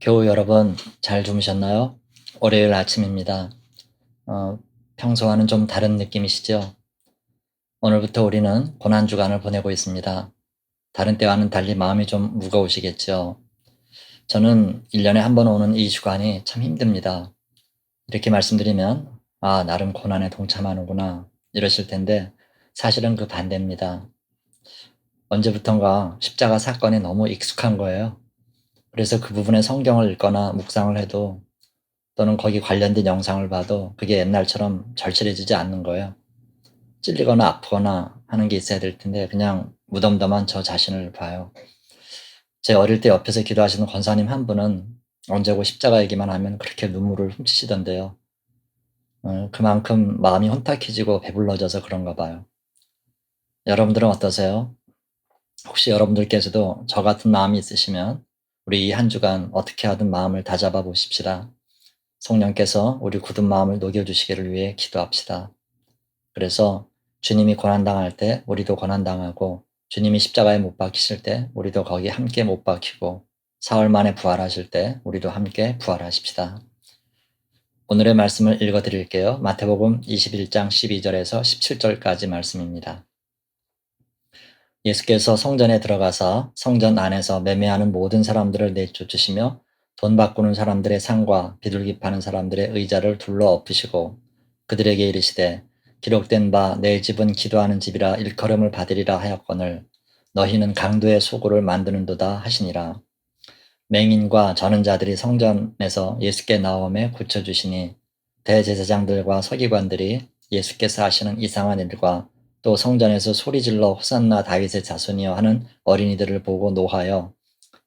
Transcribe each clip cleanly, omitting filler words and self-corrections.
교우 여러분, 잘 주무셨나요? 월요일 아침입니다. 어, 평소와는 좀 다른 느낌이시죠? 오늘부터 우리는 고난주간을 보내고 있습니다. 다른 때와는 달리 마음이 좀 무거우시겠죠? 저는 1년에 한 번 오는 이 주간이 참 힘듭니다. 이렇게 말씀드리면, 아, 나름 고난에 동참하는구나, 이러실 텐데, 사실은 그 반대입니다. 언제부턴가 십자가 사건이 너무 익숙한 거예요. 그래서 그 부분에 성경을 읽거나 묵상을 해도 또는 거기 관련된 영상을 봐도 그게 옛날처럼 절실해지지 않는 거예요. 찔리거나 아프거나 하는 게 있어야 될 텐데 그냥 무덤덤한 저 자신을 봐요. 제 어릴 때 옆에서 기도하시는 권사님 한 분은 언제고 십자가 얘기만 하면 그렇게 눈물을 훔치시던데요. 그만큼 마음이 혼탁해지고 배불러져서 그런가 봐요. 여러분들은 어떠세요? 혹시 여러분들께서도 저 같은 마음이 있으시면 우리 이 한 주간 어떻게 하든 마음을 다잡아 보십시다. 성령께서 우리 굳은 마음을 녹여주시기를 위해 기도합시다. 그래서 주님이 고난당할 때 우리도 고난당하고 주님이 십자가에 못 박히실 때 우리도 거기에 함께 못 박히고 사흘 만에 부활하실 때 우리도 함께 부활하십시다. 오늘의 말씀을 읽어드릴게요. 마태복음 21장 12절에서 17절까지 말씀입니다. 예수께서 성전에 들어가사 성전 안에서 매매하는 모든 사람들을 내쫓으시며 돈 바꾸는 사람들의 상과 비둘기 파는 사람들의 의자를 둘러 엎으시고 그들에게 이르시되 기록된 바 내 집은 기도하는 집이라 일컬음을 받으리라 하였거늘 너희는 강도의 소굴을 만드는도다 하시니라. 맹인과 저는 자들이 성전에서 예수께 나오매 고쳐주시니 대제사장들과 서기관들이 예수께서 하시는 이상한 일과 또 성전에서 소리질러 호산나 다윗의 자손이여 하는 어린이들을 보고 노하여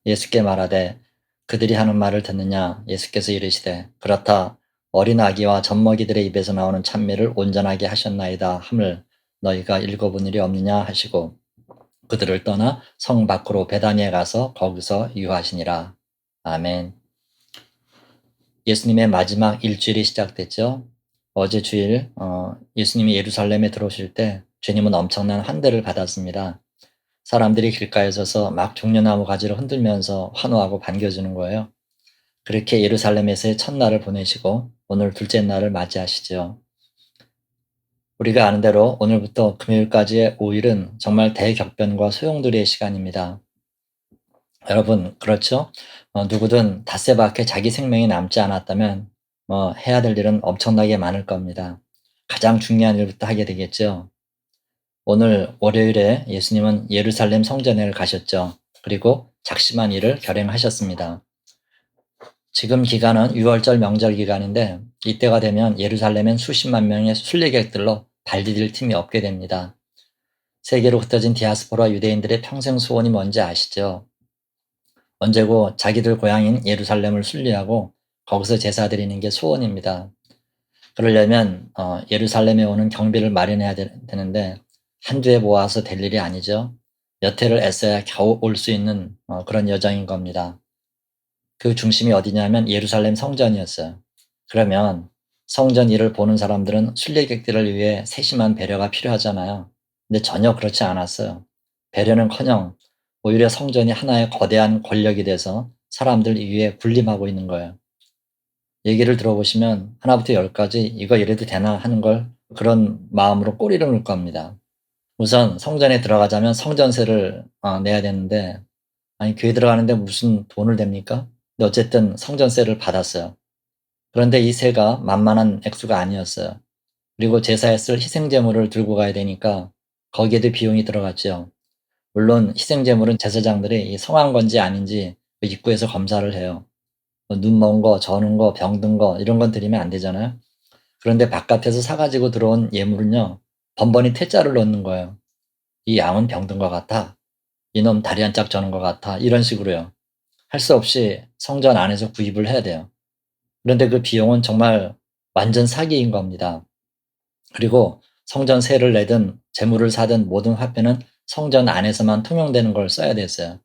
예수께 말하되 그들이 하는 말을 듣느냐. 예수께서 이르시되 그렇다. 어린 아기와 젖먹이들의 입에서 나오는 찬미를 온전하게 하셨나이다 함을 너희가 읽어본 일이 없느냐 하시고 그들을 떠나 성 밖으로 베다니에 가서 거기서 유하시니라. 아멘. 예수님의 마지막 일주일이 시작됐죠. 어제 주일 예수님이 예루살렘에 들어오실 때 주님은 엄청난 환대를 받았습니다. 사람들이 길가에 서서 막 종려나무 가지를 흔들면서 환호하고 반겨주는 거예요. 그렇게 예루살렘에서의 첫날을 보내시고 오늘 둘째 날을 맞이하시죠. 우리가 아는 대로 오늘부터 금요일까지의 5일은 정말 대격변과 소용돌이의 시간입니다. 여러분, 그렇죠? 누구든 닷새 밖에 자기 생명이 남지 않았다면 해야 될 일은 엄청나게 많을 겁니다. 가장 중요한 일부터 하게 되겠죠. 오늘 월요일에 예수님은 예루살렘 성전에 가셨죠. 그리고 작심한 일을 결행하셨습니다. 지금 기간은 6월절 명절 기간인데 이때가 되면 예루살렘엔 수십만 명의 순례객들로 발디딜 틈이 없게 됩니다. 세계로 흩어진 디아스포라 유대인들의 평생 소원이 뭔지 아시죠? 언제고 자기들 고향인 예루살렘을 순례하고 거기서 제사 드리는 게 소원입니다. 그러려면 예루살렘에 오는 경비를 마련해야 되는데 한두 해 모아서 될 일이 아니죠. 몇 해를 애써야 겨우 올 수 있는 그런 여정인 겁니다. 그 중심이 어디냐면 예루살렘 성전이었어요. 그러면 성전 일을 보는 사람들은 순례객들을 위해 세심한 배려가 필요하잖아요. 근데 전혀 그렇지 않았어요. 배려는커녕 오히려 성전이 하나의 거대한 권력이 돼서 사람들 위에 군림하고 있는 거예요. 얘기를 들어보시면 하나부터 열까지 이거 이래도 되나 하는 걸 그런 마음으로 꼬리를 물 겁니다. 우선 성전에 들어가자면 성전세를 내야 되는데 아니 교회 들어가는데 무슨 돈을 댑니까? 근데 어쨌든 성전세를 받았어요. 그런데 이 세가 만만한 액수가 아니었어요. 그리고 제사에 쓸 희생제물을 들고 가야 되니까 거기에도 비용이 들어갔죠. 물론 희생제물은 제사장들이 이 성한 건지 아닌지 그 입구에서 검사를 해요. 눈 먼 거, 저는 거, 병든 거 이런 건 드리면 안 되잖아요. 그런데 바깥에서 사가지고 들어온 예물은요. 번번이 퇴짜를 넣는 거예요. 이 양은 병든 것 같아. 이놈 다리 한 짝 저는 것 같아. 이런 식으로요. 할 수 없이 성전 안에서 구입을 해야 돼요. 그런데 그 비용은 정말 완전 사기인 겁니다. 그리고 성전세를 내든 재물을 사든 모든 화폐는 성전 안에서만 통용되는 걸 써야 됐어요.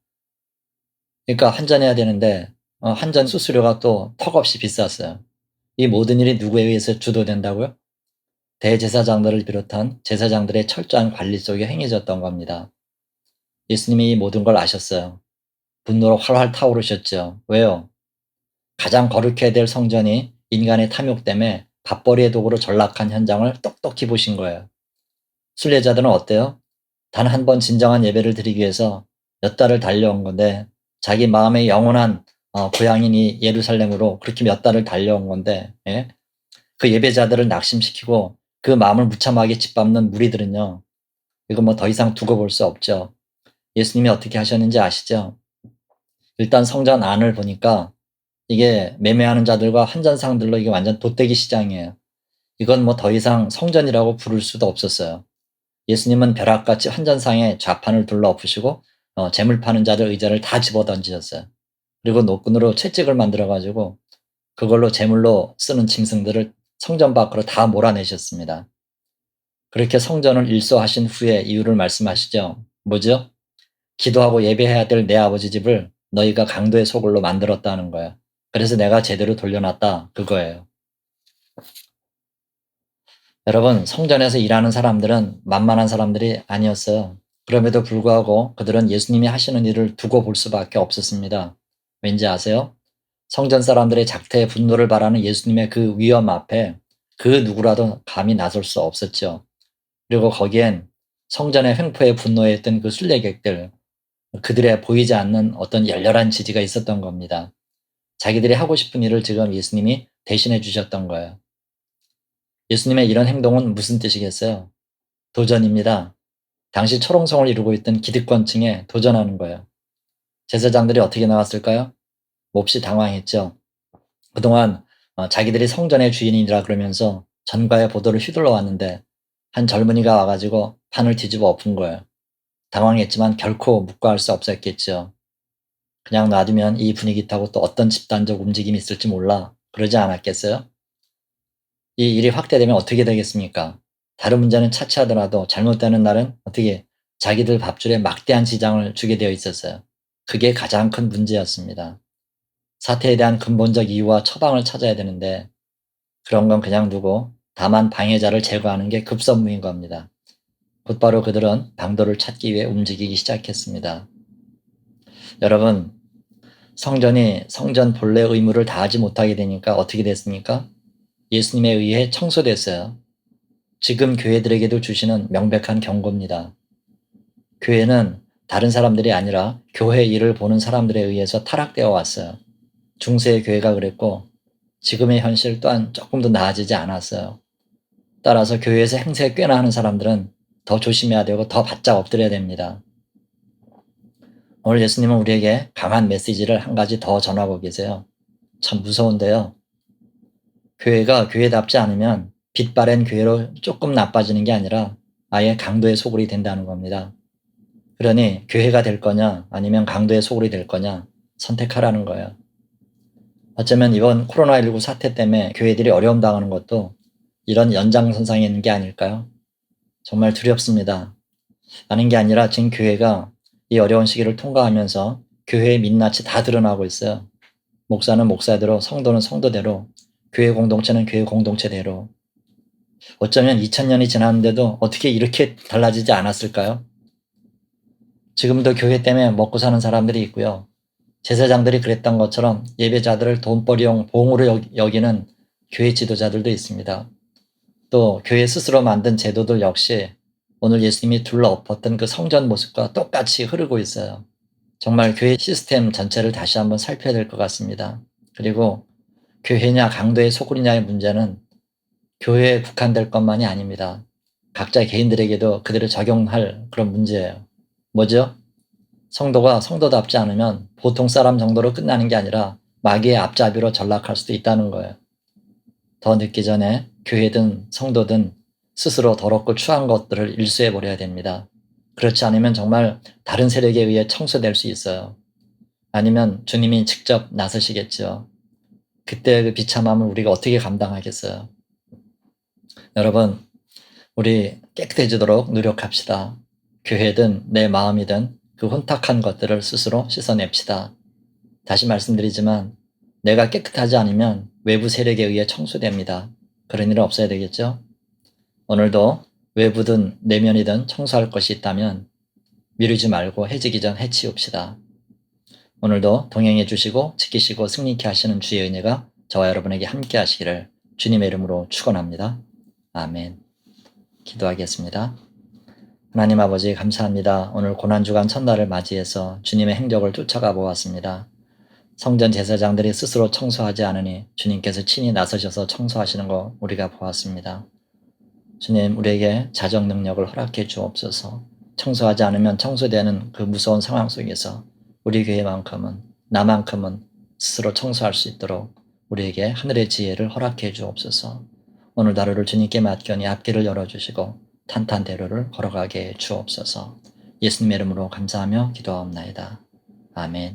그러니까 환전해야 되는데 환전 수수료가 또 턱없이 비쌌어요. 이 모든 일이 누구에 의해서 주도된다고요? 대제사장들을 비롯한 제사장들의 철저한 관리 속에 행해졌던 겁니다. 예수님이 이 모든 걸 아셨어요. 분노로 활활 타오르셨죠. 왜요? 가장 거룩해야 될 성전이 인간의 탐욕 때문에 밥벌이의 도구로 전락한 현장을 똑똑히 보신 거예요. 순례자들은 어때요? 단 한 번 진정한 예배를 드리기 위해서 몇 달을 달려온 건데 자기 마음의 영원한 고향인 이 예루살렘으로 그렇게 몇 달을 달려온 건데 예? 그 예배자들을 낙심시키고 그 마음을 무참하게 짓밟는 무리들은요. 이거 뭐 더 이상 두고 볼 수 없죠. 예수님이 어떻게 하셨는지 아시죠? 일단 성전 안을 보니까 이게 매매하는 자들과 환전상들로 이게 완전 돗대기 시장이에요. 이건 뭐 더 이상 성전이라고 부를 수도 없었어요. 예수님은 벼락같이 환전상에 좌판을 둘러 엎으시고 재물 파는 자들 의자를 다 집어던지셨어요. 그리고 노끈으로 채찍을 만들어 가지고 그걸로 재물로 쓰는 짐승들을 성전 밖으로 다 몰아내셨습니다. 그렇게 성전을 일소하신 후에 이유를 말씀하시죠. 뭐죠? 기도하고 예배해야 될 내 아버지 집을 너희가 강도의 소굴로 만들었다는 거예요. 그래서 내가 제대로 돌려놨다. 그거예요. 여러분, 성전에서 일하는 사람들은 만만한 사람들이 아니었어요. 그럼에도 불구하고 그들은 예수님이 하시는 일을 두고 볼 수밖에 없었습니다. 왠지 아세요? 성전 사람들의 작태의 분노를 바라는 예수님의 그 위험 앞에 그 누구라도 감히 나설 수 없었죠. 그리고 거기엔 성전의 횡포에 분노했던 그 순례객들, 그들의 보이지 않는 어떤 열렬한 지지가 있었던 겁니다. 자기들이 하고 싶은 일을 지금 예수님이 대신해 주셨던 거예요. 예수님의 이런 행동은 무슨 뜻이겠어요? 도전입니다. 당시 초롱성을 이루고 있던 기득권층에 도전하는 거예요. 제사장들이 어떻게 나왔을까요? 몹시 당황했죠. 그동안 자기들이 성전의 주인이라 그러면서 전가의 보도를 휘둘러 왔는데 한 젊은이가 와가지고 판을 뒤집어 엎은 거예요. 당황했지만 결코 묵과할 수 없었겠죠. 그냥 놔두면 이 분위기 타고 또 어떤 집단적 움직임이 있을지 몰라. 그러지 않았겠어요? 이 일이 확대되면 어떻게 되겠습니까? 다른 문제는 차치하더라도 잘못되는 날은 어떻게 자기들 밥줄에 막대한 지장을 주게 되어 있었어요. 그게 가장 큰 문제였습니다. 사태에 대한 근본적 이유와 처방을 찾아야 되는데 그런 건 그냥 두고 다만 방해자를 제거하는 게 급선무인 겁니다. 곧바로 그들은 방도를 찾기 위해 움직이기 시작했습니다. 여러분, 성전이 성전 본래 의무를 다하지 못하게 되니까 어떻게 됐습니까? 예수님에 의해 청소됐어요. 지금 교회들에게도 주시는 명백한 경고입니다. 교회는 다른 사람들이 아니라 교회 일을 보는 사람들에 의해서 타락되어 왔어요. 중세의 교회가 그랬고 지금의 현실 또한 조금도 나아지지 않았어요. 따라서 교회에서 행세 꽤나 하는 사람들은 더 조심해야 되고 더 바짝 엎드려야 됩니다. 오늘 예수님은 우리에게 강한 메시지를 한 가지 더 전하고 계세요. 참 무서운데요. 교회가 교회답지 않으면 빛 바랜 교회로 조금 나빠지는 게 아니라 아예 강도의 소굴이 된다는 겁니다. 그러니 교회가 될 거냐 아니면 강도의 소굴이 될 거냐 선택하라는 거예요. 어쩌면 이번 코로나19 사태 때문에 교회들이 어려움 당하는 것도 이런 연장선상에 있는 게 아닐까요? 정말 두렵습니다. 아닌 게 아니라 지금 교회가 이 어려운 시기를 통과하면서 교회의 민낯이 다 드러나고 있어요. 목사는 목사대로, 성도는 성도대로, 교회 공동체는 교회 공동체대로. 어쩌면 2000년이 지났는데도 어떻게 이렇게 달라지지 않았을까요? 지금도 교회 때문에 먹고 사는 사람들이 있고요. 제사장들이 그랬던 것처럼 예배자들을 돈벌이용 봉으로 여기는 교회 지도자들도 있습니다. 또 교회 스스로 만든 제도들 역시 오늘 예수님이 둘러엎었던 그 성전 모습과 똑같이 흐르고 있어요. 정말 교회 시스템 전체를 다시 한번 살펴야 될 것 같습니다. 그리고 교회냐 강도의 소굴이냐의 문제는 교회에 국한될 것만이 아닙니다. 각자 개인들에게도 그대로 적용할 그런 문제예요. 뭐죠? 성도가 성도답지 않으면 보통 사람 정도로 끝나는 게 아니라 마귀의 앞잡이로 전락할 수도 있다는 거예요. 더 늦기 전에 교회든 성도든 스스로 더럽고 추한 것들을 일수해 버려야 됩니다. 그렇지 않으면 정말 다른 세력에 의해 청소될 수 있어요. 아니면 주님이 직접 나서시겠죠. 그때 그 비참함을 우리가 어떻게 감당하겠어요. 여러분, 우리 깨끗해지도록 노력합시다. 교회든 내 마음이든 그 혼탁한 것들을 스스로 씻어냅시다. 다시 말씀드리지만 내가 깨끗하지 않으면 외부 세력에 의해 청소됩니다. 그런 일은 없어야 되겠죠? 오늘도 외부든 내면이든 청소할 것이 있다면 미루지 말고 해지기 전 해치웁시다. 오늘도 동행해 주시고 지키시고 승리케 하시는 주의 은혜가 저와 여러분에게 함께 하시기를 주님의 이름으로 축원합니다. 아멘. 기도하겠습니다. 하나님 아버지 감사합니다. 오늘 고난주간 첫날을 맞이해서 주님의 행적을 쫓아가 보았습니다. 성전 제사장들이 스스로 청소하지 않으니 주님께서 친히 나서셔서 청소하시는 거 우리가 보았습니다. 주님, 우리에게 자정 능력을 허락해 주옵소서. 청소하지 않으면 청소되는 그 무서운 상황 속에서 우리 교회만큼은, 나만큼은 스스로 청소할 수 있도록 우리에게 하늘의 지혜를 허락해 주옵소서. 오늘 하루를 주님께 맡겨니 앞길을 열어주시고 탄탄대로를 걸어가게 해 주옵소서. 예수님의 이름으로 감사하며 기도하옵나이다. 아멘.